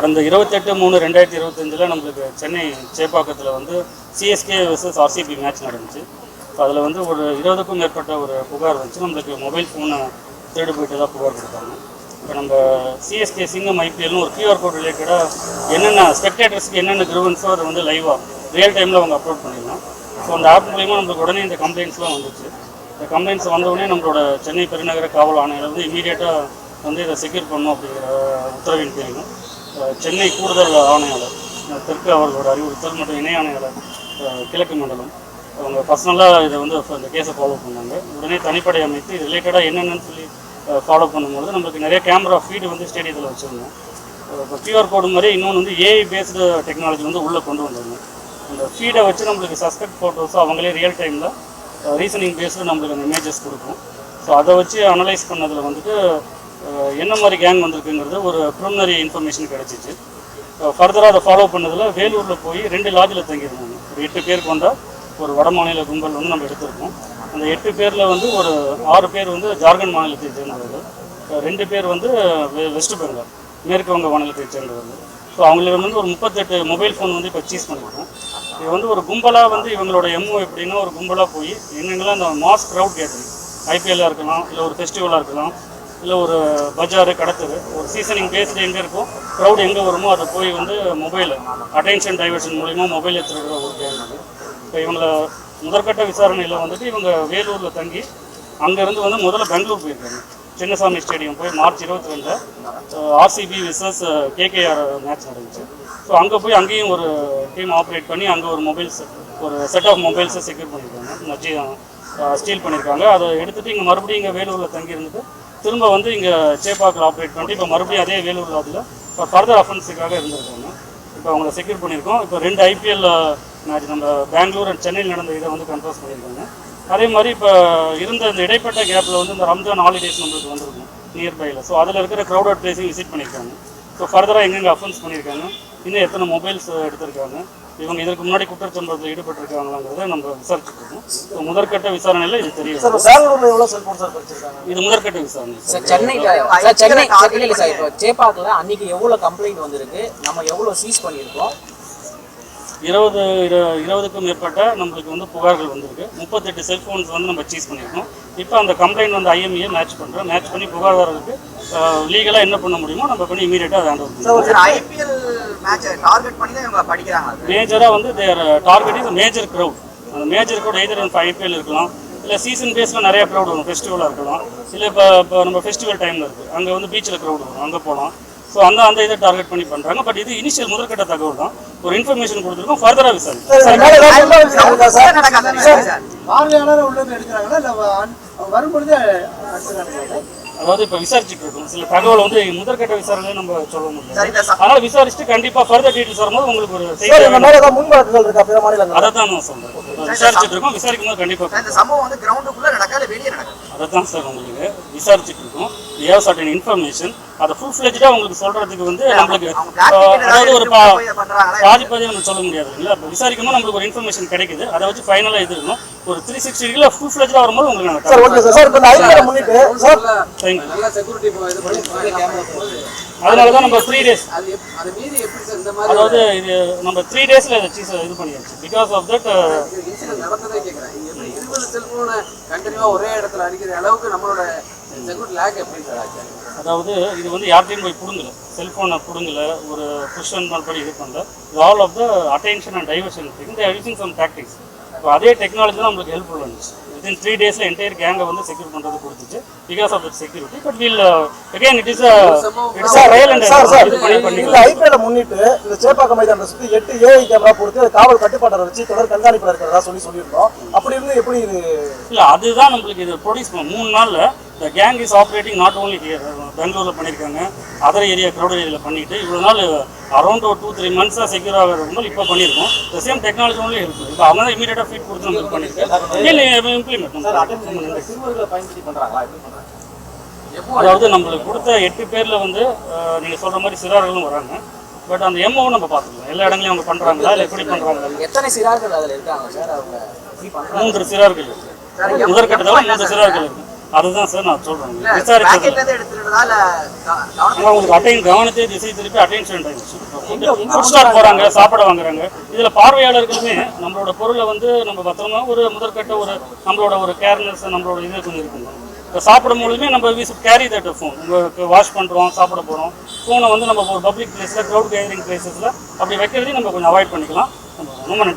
கடந்த 28/3/2025 நம்மளுக்கு சென்னை சேப்பாக்கத்தில் வந்து சிஎஸ்கே vs ஆர்சிபி மேட்ச் நடந்துச்சு. ஸோ அதில் வந்து ஒரு 20க்கும் மேற்பட்ட ஒரு புகார் வந்துச்சு. நம்மளுக்கு மொபைல் ஃபோனை திருடு போயிட்டு தான் புகார் கொடுத்தாங்க. இப்போ நம்ம சிஎஸ்கே சிங்கம் ஐபிஎல்னு ஒரு QR கோட் ரிலேட்டடாக என்னென்ன ஸ்பெக்டேட்டர்ஸ்க்கு என்னென்ன கிரூவன்ஸோ அதை வந்து லைவாக ரியல் டைமில் அவங்க அப்லோட் பண்ணிடலாம். ஸோ அந்த ஆப் மூலிமா நம்மளுக்கு உடனே இந்த கம்ப்ளைண்ட்ஸ்லாம் வந்துச்சு. இந்த கம்ப்ளைண்ட்ஸ் வந்தவுடனே நம்மளோட சென்னை பெருநகர காவல் ஆணையர் வந்து இமீடியட்டாக வந்து இதை செக்யூர் பண்ணணும் அப்படிங்கிற உத்தரவின் பேரிலும் சென்னை கூடுதல் ஆணையாளர் தெற்கு அவர்களோட அறிவுறுத்தல் மற்றும் இணை ஆணையாளர் கிழக்கு மண்டலம் அவங்க பர்சனலாக இதை வந்து இந்த கேஸை ஃபாலோ பண்ணாங்க. உடனே தனிப்படை அமைத்து இது ரிலேட்டடாக என்னென்னு சொல்லி ஃபாலோ பண்ணும்போது நம்மளுக்கு நிறைய கேமரா ஃபீடு வந்து ஸ்டேடியத்தில் வச்சுருந்தோம். இப்போ QR கோடு மாதிரி இன்னொன்று வந்து AI பேஸ்டு டெக்னாலஜி வந்து உள்ளே கொண்டு வந்தாங்க. அந்த ஃபீடை வச்சு நம்மளுக்கு சஸ்பெக்ட் ஃபோட்டோஸோ அவங்களே ரியல் டைமில் ரீசனிங் பேஸ்டு நம்மளுக்கு அந்த இமேஜஸ் கொடுக்கும். ஸோ அதை வச்சு அனலைஸ் பண்ணதில் வந்துட்டு என்ன மாதிரி கேங் வந்திருக்குங்கிறது ஒரு ப்ரிலிமினரி இன்ஃபர்மேஷன் கிடச்சிச்சு. ஃபர்தராக அதை ஃபாலோ பண்ணதில் வேலூரில் போய் 2 லாட்ஜில் தங்கியிருந்தாங்க. ஒரு 8 பேருக்கு வந்தால் ஒரு வட மாநில கும்பல் வந்து நம்ம எடுத்திருக்கோம். அந்த 8 பேரில் வந்து ஒரு 6 பேர் வந்து ஜார்க்கண்ட் மாநிலத்தை சேர்ந்தவர்கள், 2 பேர் வந்து வெஸ்ட் பெங்கால் மேற்கு வங்க மாநிலத்தை சேர்ந்தவர்கள். ஸோ அவங்களுக்கு வந்து ஒரு 38 மொபைல் ஃபோன் வந்து இப்போ சீஸ் பண்ணியிருக்கோம். இது வந்து ஒரு கும்பலாக வந்து இவங்களோட எம்ஓ எப்படின்னா ஒரு கும்பலாக போய் எங்கெங்கெல்லாம் இந்த மாஸ் க்ரௌட் கேட்டரிங் ஐபிஎல்லாக இருக்கலாம், இல்லை ஒரு ஃபெஸ்டிவலாக இருக்கலாம், இல்லை ஒரு பஜாரு கடத்தது ஒரு சீசனிங் பேஸ்டு எங்கே இருக்கோ க்ரௌட் எங்கே வருமோ அதை போய் வந்து மொபைலு அட்டென்ஷன் டைவர்ஷன் மூலிமா மொபைல் எடுத்துகிற ஒரு கேம் அது. இப்போ இவங்களை முதற்கட்ட விசாரணையில் வந்துட்டு இவங்க வேலூரில் தங்கி அங்கேருந்து வந்து முதல்ல பெங்களூர் போயிருக்காங்க. சின்னசாமி ஸ்டேடியம் போய் March 22 RCB vs KKR match நடந்துச்சு. ஸோ அங்கே போய் அங்கேயும் ஒரு டீம் ஆப்ரேட் பண்ணி அங்கே ஒரு மொபைல்ஸ் ஒரு செட் ஆஃப் மொபைல்ஸை செக்யூர் பண்ணியிருக்காங்க, ஸ்டீல் பண்ணியிருக்காங்க. அதை எடுத்துகிட்டு இங்கே மறுபடியும் இங்கே வேலூரில் தங்கி இருந்துட்டு திரும்ப வந்து இங்கே சேப்பாக்கில் ஆப்ரேட் பண்ணிட்டு இப்போ மறுபடியும் அதே வேலூரில் அதில் இப்போ ஃபர்தர் அஃபென்ஸுக்காக இருந்திருக்காங்க. இப்போ அவங்கள செக்யூர் பண்ணியிருக்கோம். இப்போ 2 IPL மேட்ச் நம்ம பெங்களூர் அண்ட் சென்னையில் நடந்த இதை வந்து கன்ஃபர்ஸ் பண்ணியிருக்காங்க. அதே மாதிரி இப்போ இருந்த இந்த இடைப்பட்ட கேப்பில் வந்து இந்த ரம்ஜான் ஹாலிடேஸ் நம்மளுக்கு வந்திருக்கும் நியர்பையில். ஸோ அதில் இருக்கிற க்ரௌடட் பிளேஸையும் விசிட் பண்ணியிருக்காங்க. ஸோ ஃபர்தராக எங்கெங்கே அஃபென்ஸ் பண்ணியிருக்காங்க, இன்னும் எத்தனை மொபைல்ஸ் எடுத்திருக்காங்க, இவங்க இதற்கு முன்னாடி குற்றச்சம்பவத்தில் ஈடுபட்டிருக்காங்களாங்கிறத நம்ம விசாரிச்சுட்டு இருக்கோம். ஸோ முதற்கட்ட விசாரணையில் இது தெரியும். இது முதற்கட்ட விசாரணை. சென்னையில் சார் இப்போ சேப்பாக்கில் அன்னைக்கு எவ்வளோ கம்ப்ளைண்ட் வந்திருக்கு, நம்ம எவ்வளோ சீஸ் பண்ணியிருக்கோம்? 20க்கும் மேற்பட்ட நம்மளுக்கு வந்து புகார்கள் வந்திருக்கு. 38 செல்ஃபோன்ஸ் வந்து நம்ம சீஸ் பண்ணியிருக்கோம். இப்போ அந்த கம்ப்ளைண்ட் வந்து IMEA மேட்ச் பண்ணுறோம். மேட்ச் பண்ணி புகார்தாரருக்கு லீகலாக என்ன பண்ண முடியுமோ நம்ம பண்ணி இமீடியட்டாக ஹேண்ட் ஓவர் பண்ணுறோம். மேஜராக வந்து தேர் டார்கெட் இஸ் மேஜர் க்ரௌட். அந்த மேஜர் க்ரௌட் எய்தர் IPL இருக்கலாம், இல்லை சீசன் பேஸில் நிறைய க்ரௌட் வரும், ஃபெஸ்டிவலாக இருக்கலாம், இல்லை இப்போ நம்ம ஃபெஸ்டிவல் டைமில் இருக்குது அங்கே வந்து பீச்சில் க்ரௌட் வரும், அங்கே போகலாம். ஸோ அந்த இதை டார்கெட் பண்ணி பண்ணுறாங்க. பட் இது இனிஷியல் முதற்கட்ட தகவல் தான். ஒரு இன்ஃபர்மேஷன் கொடுத்துருக்கோம். ஃபர்தராக அதாவது இப்போ விசாரிச்சுட்டு இருக்கோம். சில தகவல் வந்து முதற்கட்ட விசாரணையை நம்ம சொல்ல முடியாது. அதனால விசாரிச்சுட்டு கண்டிப்பாக ஃபர்தர் டீட்டெயில்ஸ் வரும்போது உங்களுக்கு ஒரு அதை தான் நான் சொல்றேன். விசாரிச்சுட்டு இருக்கோம். விசாரிக்கும் போது கண்டிப்பாக அதை தான் சார் உங்களுக்கு விசாரிச்சுட்டு இருக்கோம். இன்ஃபர்மேஷன் அதை ஃபுல் ஃப்ளெஜ்டாக உங்களுக்கு சொல்றதுக்கு வந்து நம்மளுக்கு அதாவது ஒரு பாதி நம்ம சொல்ல முடியாது இல்லை. இப்போ விசாரிக்கும் போது நம்மளுக்கு ஒரு இன்ஃபர்மேஷன் கிடைக்குது. அதை வச்சு ஃபைனலாக இது இருக்கணும். ஒரு 360 டிகிரில ஃபுல் ஃப்ளெஜ்டாக வரும்போது உங்களுக்கு அதனால தான் நம்ம 3 days அதாவது இது நம்ம 3 daysல இதை இது பண்ணியாச்சு. பிகாஸ் ஆஃப் தட் ஒரே இடத்துல அடிக்கிற அளவுக்கு நம்மளோட அதாவது இது வந்து யார்ட்டையும் போய் பிடுங்கல, செல்ஃபோனை பிடுங்கல, ஒரு புஷன் படி இது பண்ணல. All of the attention and diversion thing they are using some tactics. இப்போ அதே டெக்னாலஜி தான் நம்மளுக்கு ஹெல்ப்ஃபுல் இருந்துச்சு. வித்தின் 3 daysல என்டையர் கேங்கை வந்து செக்யூர் பண்ணுறது கொடுத்துச்சு. Because of that security. But will again it is real and IPL முன்னிட்டு இந்த சேப்பாக்கம் மைதானத்தை சுற்றி 8 AI கேமரா பொறுத்து காவல் கட்டுப்பாட்டை வச்சு தொடர் கண்காணிப்பில் இருக்கிறதா சொல்லியிருந்தோம். அப்படி இருந்து எப்படி இது இல்லை அதுதான் நம்மளுக்கு இது ப்ரொடியூஸ் பண்ண 3 நாளில் the gang is operating not only here, பெங்களூரில் பண்ணியிருக்காங்க, அதர் ஏரியா க்ரௌட் ஏரியாவில் பண்ணிட்டு இவ்வளோ நாள் அரௌண்ட் ஒரு 2-3 monthஸாக செக்யூர் ஆகிறவங்க இப்போ பண்ணியிருக்கோம். த சேம் டெக்னாலஜி ஒன்லி இருக்குது. இப்போ அவங்க தான் இமீடியட்டாக ஃபீட் கொடுத்து நம்மளுக்கு பண்ணியிருக்கேன். இல்லை இம்ப்ளிமெண்ட் அதாவது நம்மளுக்கு கொடுத்த 8 பேரில் வந்து நீங்கள் சொல்கிற மாதிரி சிறார்களும் வராங்க. பட் அந்த எம்ஓவும் நம்ம பார்த்துக்கலாம். எல்லா இடங்களையும் அவங்க பண்ணுறாங்களா இல்லை எப்படி பண்ணுறாங்க? எத்தனை சிறார்கள் அதில் இருக்காங்க சார்? அவங்க 3 சிறார்கள் இருக்குது. முதற்கட்டத்தில் 3 சிறார்கள் இருக்குது. அதுதான் சார் நான் சொல்றேன் இல்ல விசாரிச்சது பாக்கெட்ல இருந்து எடுத்துறதால ஆனா உங்களுக்கு கவனத்தை திசை திருப்பி அட்டென்ஷன் ஆயிடுச்சு ஃபுட் ஸ்டால் போறாங்க சாப்பிட வாங்குறாங்க இதுல பார்வையாளர்களுமே நம்மளோட பொருளை வந்து நம்ம பத்திரமா ஒரு முதற்கட்ட ஒரு நம்மளோட ஒரு கேர்னஸ் நம்மளோட இது கொஞ்சம் இருக்குங்க இப்போ சாப்பிடும் பொழுதுமே நம்ம we should carry that phone உங்களுக்கு வாஷ் பண்ணுறோம் சாப்பிட போகிறோம் ஃபோனை வந்து நம்ம ஒரு பப்ளிக் பிளேஸில் க்ரௌட் கேதரிங் பிளேசஸில் அப்படி வைக்கிறதையும் நம்ம கொஞ்சம் அவாய்ட் பண்ணிக்கலாம் ரொம்ப நன்றி.